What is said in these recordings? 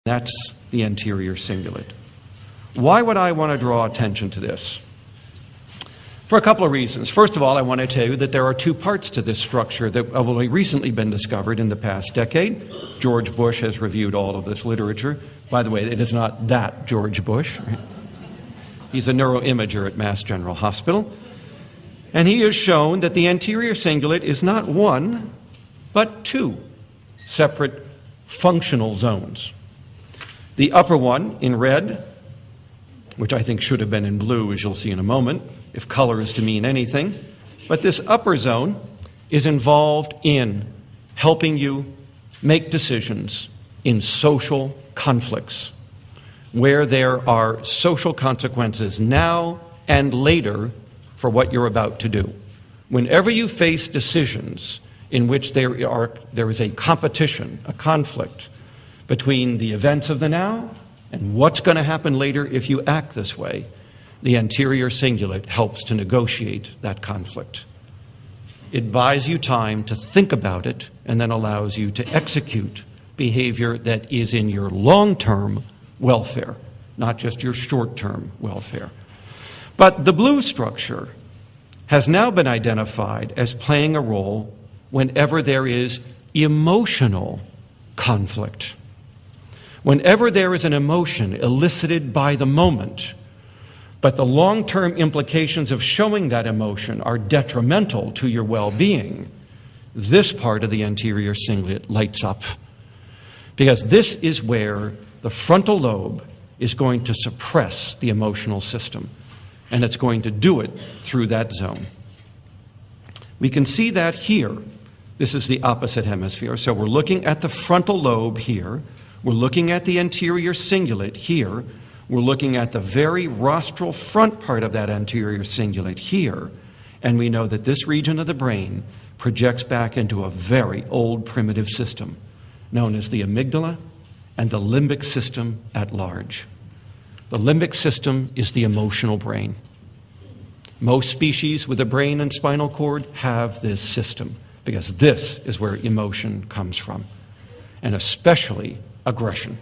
That's the anterior cingulate. Why would I want to draw attention to this? For a couple of reasons. First of all, I want to tell you that there are two parts to this structure that have only recently been discovered in the past decade. George Bush has reviewed all of this literature. By the way, it is not that George Bush. Right? He's a neuroimager at Mass General Hospital. And he has shown that the anterior cingulate is not one, but two separate functional zones. The upper one in red, which I think should have been in blue, as you'll see in a moment, if color is to mean anything. But this upper zone is involved in helping you make decisions in social conflicts, where there are social consequences now and later for what you're about to do. Whenever you face decisions in which there is a competition, a conflict between the events of the now and what's going to happen later if you act this way, the anterior cingulate helps to negotiate that conflict. It buys you time to think about it and then allows you to execute behavior that is in your long-term welfare, not just your short-term welfare. But the blue structure has now been identified as playing a role whenever there is emotional conflict. Whenever there is an emotion elicited by the moment, but the long-term implications of showing that emotion are detrimental to your well-being, this part of the anterior cingulate lights up. Because this is where the frontal lobe is going to suppress the emotional system, and it's going to do it through that zone. We can see that here. This is the opposite hemisphere. So we're looking at the frontal lobe here. We're looking at the anterior cingulate here. We're looking at the very rostral front part of that anterior cingulate here. And we know that this region of the brain projects back into a very old primitive system known as the amygdala and the limbic system at large. The limbic system is the emotional brain. Most species with a brain and spinal cord have this system because this is where emotion comes from, and especially aggression.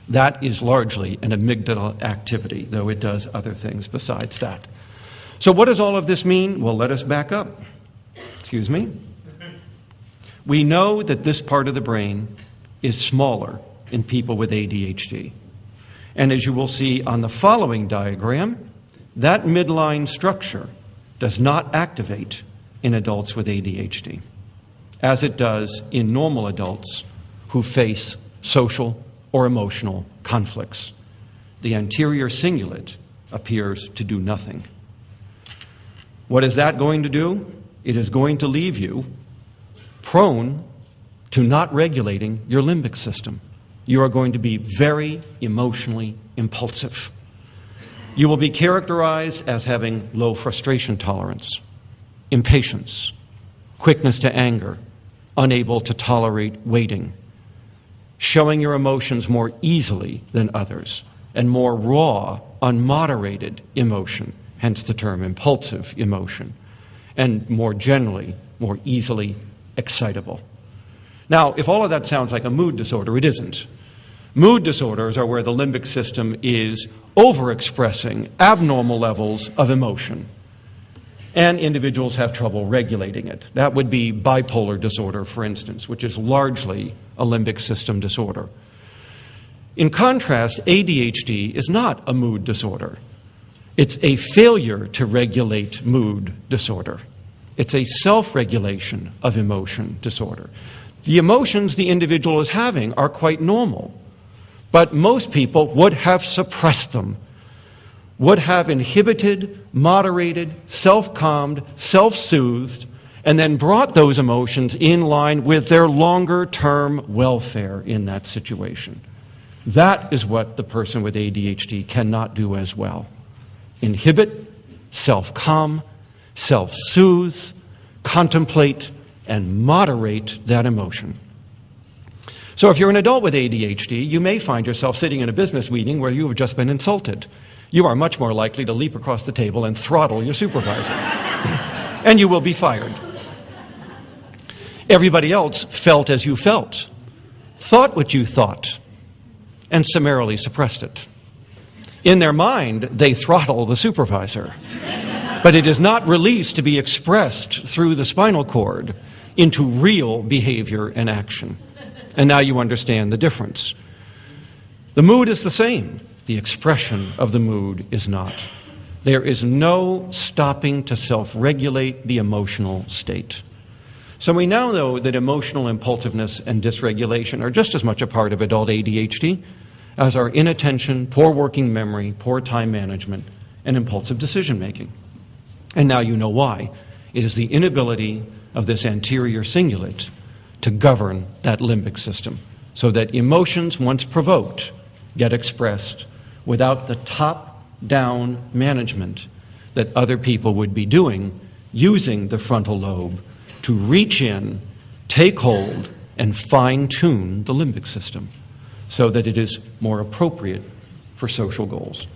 That is largely an amygdala activity, though it does other things besides that. So what does all of this mean? Well, let us back up. Excuse me. We know that this part of the brain is smaller in people with ADHD. And as you will see on the following diagram, that midline structure does not activate in adults with ADHD, as it does in normal adults who face social or emotional conflicts. The anterior cingulate appears to do nothing. What is that going to do? It is going to leave you prone to not regulating your limbic system. You are going to be very emotionally impulsive. You will be characterized as having low frustration tolerance, impatience, quickness to anger, unable to tolerate waiting, showing your emotions more easily than others, and more raw, unmoderated emotion, hence the term impulsive emotion, and more generally, more easily excitable. Now, if all of that sounds like a mood disorder, it isn't. Mood disorders are where the limbic system is overexpressing abnormal levels of emotion, and individuals have trouble regulating it. That would be bipolar disorder, for instance, which is largely a limbic system disorder. In contrast, ADHD is not a mood disorder. It's a failure to regulate mood disorder. It's a self-regulation of emotion disorder. The emotions the individual is having are quite normal, but most people would have suppressed them, would have inhibited, moderated, self-calmed, self-soothed, and then brought those emotions in line with their longer-term welfare in that situation. That is what the person with ADHD cannot do as well. Inhibit, self-calm, self-soothe, contemplate, and moderate that emotion. So if you're an adult with ADHD, you may find yourself sitting in a business meeting where you have just been insulted. You are much more likely to leap across the table and throttle your supervisor. And you will be fired. Everybody else felt as you felt, thought what you thought, and summarily suppressed it. In their mind, they throttle the supervisor, but it is not released to be expressed through the spinal cord into real behavior and action. And now you understand the difference. The mood is the same. The expression of the mood is not. There is no stopping to self-regulate the emotional state. So we now know that emotional impulsiveness and dysregulation are just as much a part of adult ADHD as are inattention, poor working memory, poor time management, and impulsive decision-making. And now you know why. It is the inability of this anterior cingulate to govern that limbic system, so that emotions, once provoked, get expressed without the top-down management that other people would be doing, using the frontal lobe to reach in, take hold, and fine-tune the limbic system so that it is more appropriate for social goals.